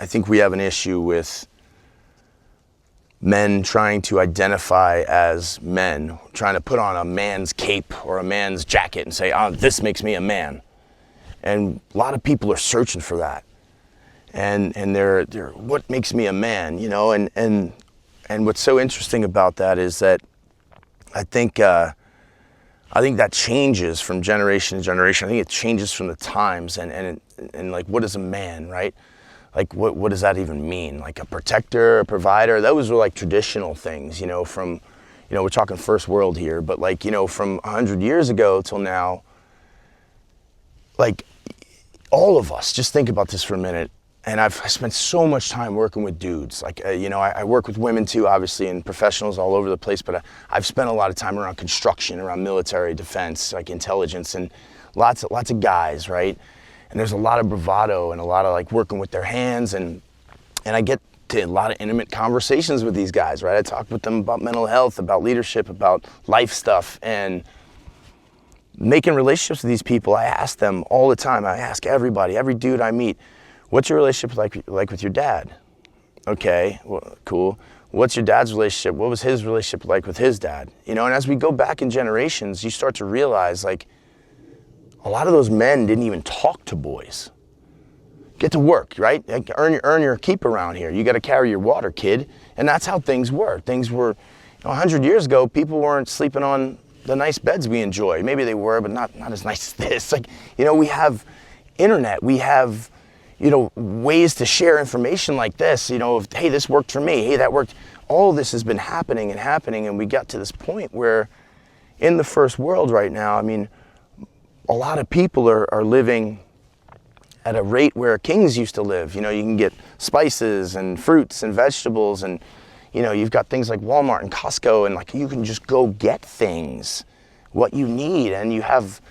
I think we have an issue with men trying to identify as men, trying to put on a man's cape or a man's jacket and say, oh, this makes me a man. And a lot of people are searching for that. And they're what makes me a man, you know? And what's so interesting about that is that I think that changes from generation to generation. I think it changes from the times and like, what is a man, right? Like, what does that even mean? Like a protector, a provider, those were like traditional things, you know, from, you know, we're talking first world here, but like, you know, from 100 years ago till now, like all of us, just think about this for a minute. And I spent so much time working with dudes. Like, you know, I work with women too, obviously, and professionals all over the place, but I've spent a lot of time around construction, around military defense, like intelligence, and lots of guys, right? And there's a lot of bravado and a lot of like working with their hands, and I get to a lot of intimate conversations with these guys, right? I talk with them about mental health, about leadership, about life stuff, and making relationships with these people. I ask them all the time. I ask everybody, every dude I meet, what's your relationship like with your dad? Okay, well, cool. What's your dad's relationship? What was his relationship like with his dad? You know, and as we go back in generations, you start to realize like a lot of those men didn't even talk to boys. Get to work, right? Like earn your keep around here. You got to carry your water, kid. And that's how things were. Things were, you know, 100 years ago, people weren't sleeping on the nice beds we enjoy. Maybe they were, but not as nice as this. Like, you know, we have internet. We have, you know, ways to share information like this, you know, of, hey, this worked for me, hey, that worked. All this has been happening, and we got to this point where in the first world right now, I mean, a lot of people are living at a rate where kings used to live. You know, you can get spices and fruits and vegetables, and, you know, you've got things like Walmart and Costco, and like you can just go get things, what you need, and you have,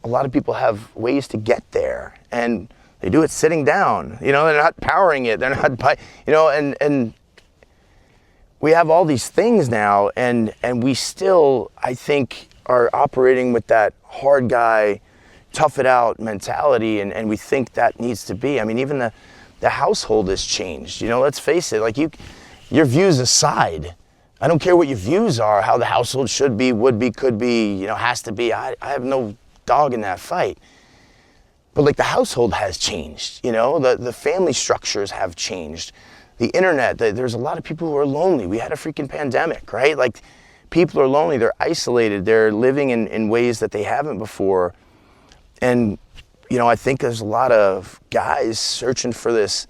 a lot of people have ways to get there, and they do it sitting down. You know, they're not powering it. They're not, you know, and we have all these things now, and we still, I think, are operating with that hard guy, tough it out mentality, and we think that needs to be. I mean, even the household has changed. You know, let's face it. Like your views aside, I don't care what your views are, how the household should be, would be, could be, you know, has to be. I have no dog in that fight. But like the household has changed, you know, the family structures have changed. The internet, there's a lot of people who are lonely. We had a freaking pandemic, right? Like people are lonely, they're isolated, they're living in ways that they haven't before. And, you know, I think there's a lot of guys searching for this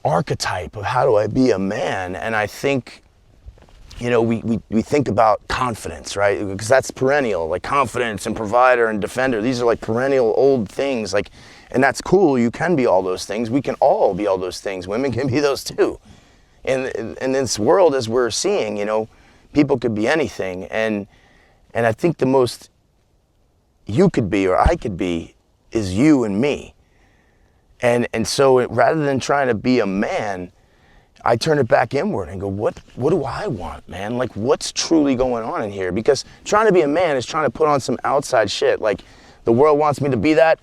archetype of how do I be a man? And I think, you know, we think about confidence, right? Because that's perennial, like confidence and provider and defender. These are like perennial old things, like, and that's cool. You can be all those things. We can all be all those things. Women can be those too. And in this world, as we're seeing, you know, people could be anything. And I think the most you could be or I could be is you and me. And so rather than trying to be a man, I turn it back inward and go, what do I want, man? Like, what's truly going on in here? Because trying to be a man is trying to put on some outside shit. Like, the world wants me to be that.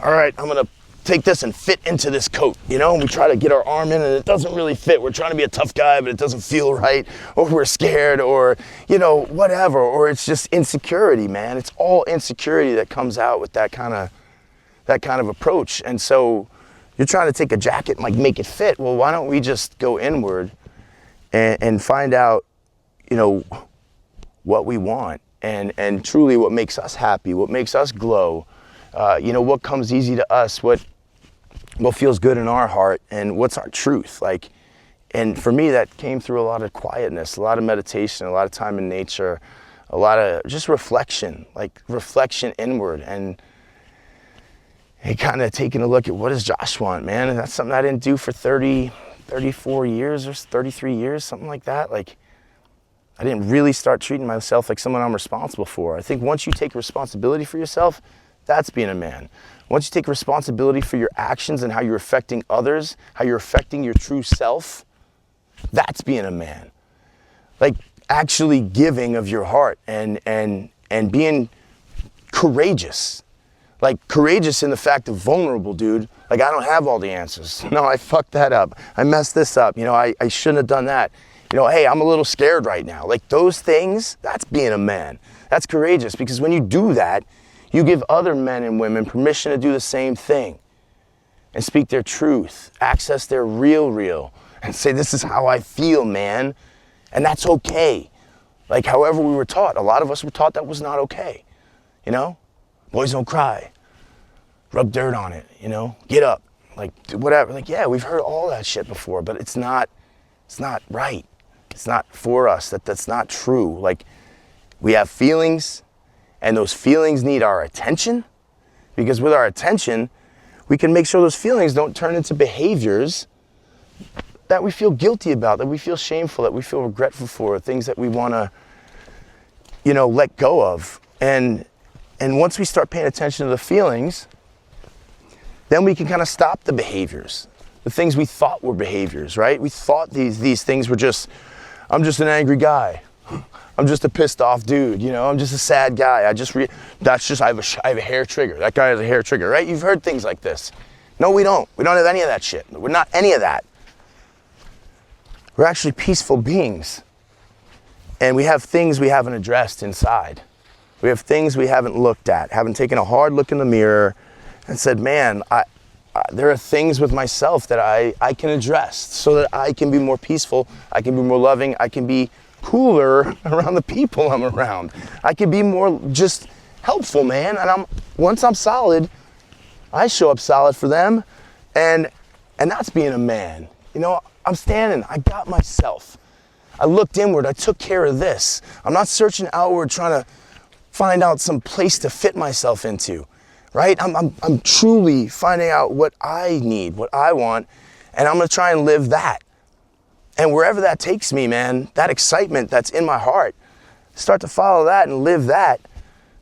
All right, I'm going to take this and fit into this coat, you know? And we try to get our arm in and it doesn't really fit. We're trying to be a tough guy, but it doesn't feel right. Or we're scared or, you know, whatever. Or it's just insecurity, man. It's all insecurity that comes out with that kind of approach. And so you're trying to take a jacket and like make it fit. Well, why don't we just go inward and find out, you know, what we want and truly what makes us happy, what makes us glow, you know, what comes easy to us, what feels good in our heart, and what's our truth. Like, and for me, that came through a lot of quietness, a lot of meditation, a lot of time in nature, a lot of just reflection, like reflection inward, and kind of taking a look at what does Josh want, man? And that's something I didn't do for 34 years or 33 years, something like that. Like, I didn't really start treating myself like someone I'm responsible for. I think once you take responsibility for yourself, that's being a man. Once you take responsibility for your actions and how you're affecting others, how you're affecting your true self, that's being a man. Like, actually giving of your heart and being courageous. Like courageous in the fact of vulnerable, dude. Like I don't have all the answers. No, I fucked that up. I messed this up. You know, I shouldn't have done that. You know, hey, I'm a little scared right now. Like those things, that's being a man. That's courageous, because when you do that, you give other men and women permission to do the same thing and speak their truth, access their real, and say, this is how I feel, man. And that's okay. Like however we were taught, a lot of us were taught that was not okay. You know, boys don't cry, rub dirt on it, you know, get up, like whatever. Like, yeah, we've heard all that shit before, but it's not right. It's not for us. That's not true. Like we have feelings, and those feelings need our attention, because with our attention, we can make sure those feelings don't turn into behaviors that we feel guilty about, that we feel shameful, that we feel regretful for, things that we want to, you know, let go of. And once we start paying attention to the feelings, then we can kind of stop the behaviors, the things we thought were behaviors, right? We thought these things were just, I'm just an angry guy. I'm just a pissed off dude, you know, I'm just a sad guy. I have a hair trigger. That guy has a hair trigger, right? You've heard things like this. No, we don't. We don't have any of that shit. We're not any of that. We're actually peaceful beings. And we have things we haven't addressed inside. We have things we haven't looked at, haven't taken a hard look in the mirror and said, man, there are things with myself that I can address so that I can be more peaceful, I can be more loving, I can be cooler around the people I'm around. I can be more just helpful, man. And once I'm solid, I show up solid for them, and that's being a man. You know, I'm standing, I got myself. I looked inward, I took care of this. I'm not searching outward trying to find out some place to fit myself into, right? I'm truly finding out what I need, what I want, and I'm gonna try and live that. And wherever that takes me, man, that excitement that's in my heart, start to follow that and live that,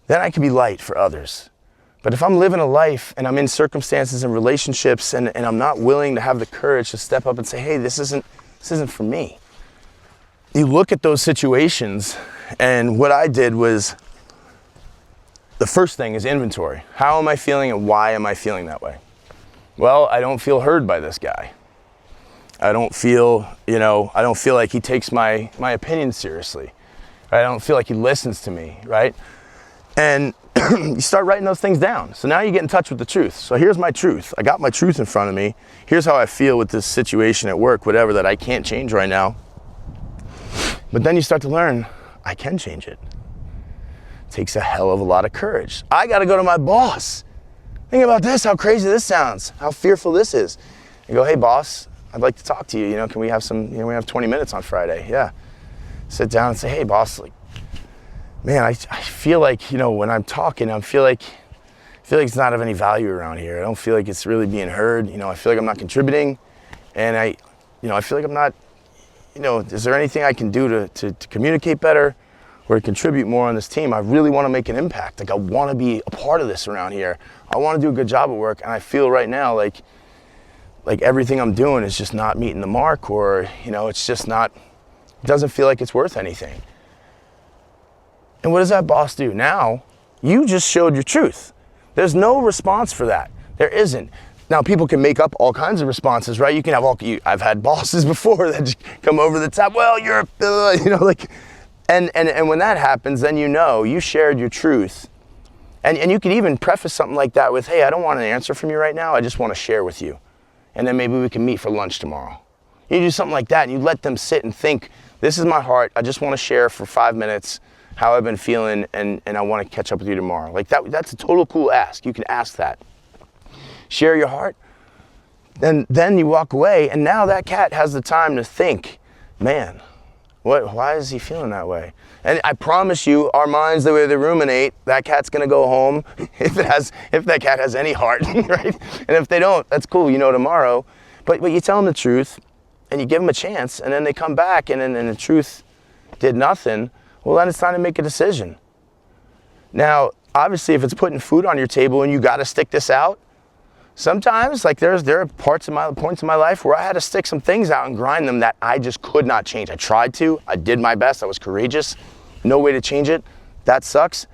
then I can be light for others. But if I'm living a life and I'm in circumstances and relationships and I'm not willing to have the courage to step up and say, hey, this isn't for me. You look at those situations, and what I did was, the first thing is inventory. How am I feeling and why am I feeling that way? Well, I don't feel heard by this guy. I don't feel like he takes my opinion seriously. I don't feel like he listens to me, right? And you start writing those things down. So now you get in touch with the truth. So here's my truth. I got my truth in front of me. Here's how I feel with this situation at work, whatever, that I can't change right now. But then you start to learn, I can change it. It takes a hell of a lot of courage. I got to go to my boss. Think about this, how crazy this sounds, how fearful this is. And go, hey boss, I'd like to talk to you. You know, can we have we have 20 minutes on Friday? Yeah. Sit down and say, hey boss, like, man, I feel like, you know, when I'm talking, I feel like it's not of any value around here. I don't feel like it's really being heard. You know, I feel like I'm not contributing, and I feel like I'm not, you know, is there anything I can do to communicate better or to contribute more on this team? I really want to make an impact. Like I want to be a part of this around here. I want to do a good job at work, and I feel right now like everything I'm doing is just not meeting the mark, or, you know, it's just not, it doesn't feel like it's worth anything. And what does that boss do? Now, you just showed your truth. There's no response for that. There isn't. Now, people can make up all kinds of responses, right? You can have I've had bosses before that just come over the top. Well, you're, you know, like, and when that happens, then you shared your truth. And you could even preface something like that with, hey, I don't want an answer from you right now. I just want to share with you. And then maybe we can meet for lunch tomorrow. You do something like that, and you let them sit and think, this is my heart. I just want to share for 5 minutes how I've been feeling, and I want to catch up with you tomorrow. Like that's a total cool ask. You can ask that. Share your heart. Then you walk away, and now that cat has the time to think, man, why is he feeling that way? And I promise you, our minds, the way they ruminate, that cat's gonna go home if that cat has any heart, right? And if they don't, that's cool, you know, tomorrow. But you tell them the truth, and you give them a chance, and then they come back, and the truth did nothing. Well, then it's time to make a decision. Now, obviously, if it's putting food on your table and you got to stick this out, sometimes, like there are points in my life where I had to stick some things out and grind them that I just could not change. I tried to. I did my best. I was courageous. No way to change it. That sucks.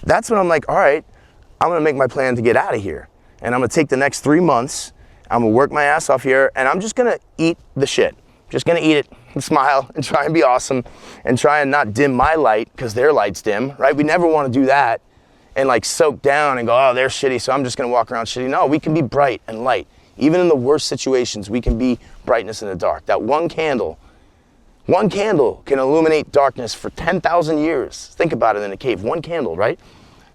That's when I'm like, all right, I'm gonna make my plan to get out of here. And I'm gonna take the next 3 months, I'm gonna work my ass off here, and I'm just gonna eat the shit. Just gonna eat it and smile and try and be awesome and try and not dim my light because their light's dim, right? We never wanna do that and like soak down and go, oh, they're shitty, so I'm just gonna walk around shitty. No, we can be bright and light. Even in the worst situations, we can be brightness in the dark. That one candle can illuminate darkness for 10,000 years. Think about it in a cave, one candle, right?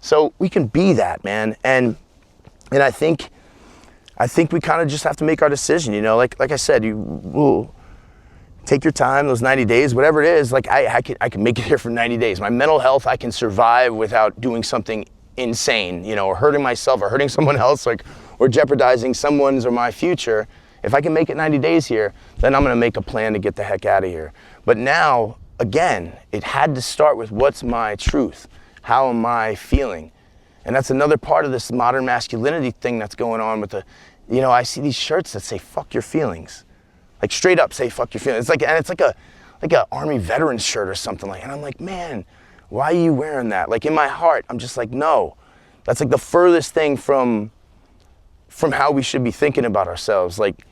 So we can be that, man. And I think we kind of just have to make our decision, you know, like I said, you will take your time, those 90 days, whatever it is, like I can make it here for 90 days. My mental health, I can survive without doing something insane, you know, or hurting myself or hurting someone else, like, or jeopardizing someone's or my future. If I can make it 90 days here, then I'm gonna make a plan to get the heck out of here. But now, again, it had to start with what's my truth? How am I feeling? And that's another part of this modern masculinity thing that's going on with the, you know, I see these shirts that say, fuck your feelings. Like straight up say, fuck your feelings. It's like a Army veteran shirt or something like, and I'm like, man, why are you wearing that? Like in my heart, I'm just like, no. That's like the furthest thing from how we should be thinking about ourselves. Like,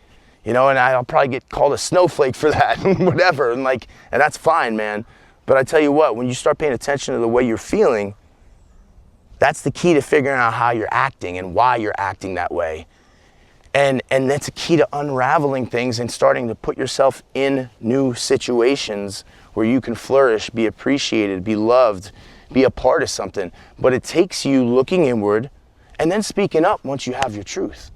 you know, and I'll probably get called a snowflake for that, whatever. And that's fine, man. But I tell you what, when you start paying attention to the way you're feeling, that's the key to figuring out how you're acting and why you're acting that way. And that's a key to unraveling things and starting to put yourself in new situations where you can flourish, be appreciated, be loved, be a part of something. But it takes you looking inward and then speaking up once you have your truth.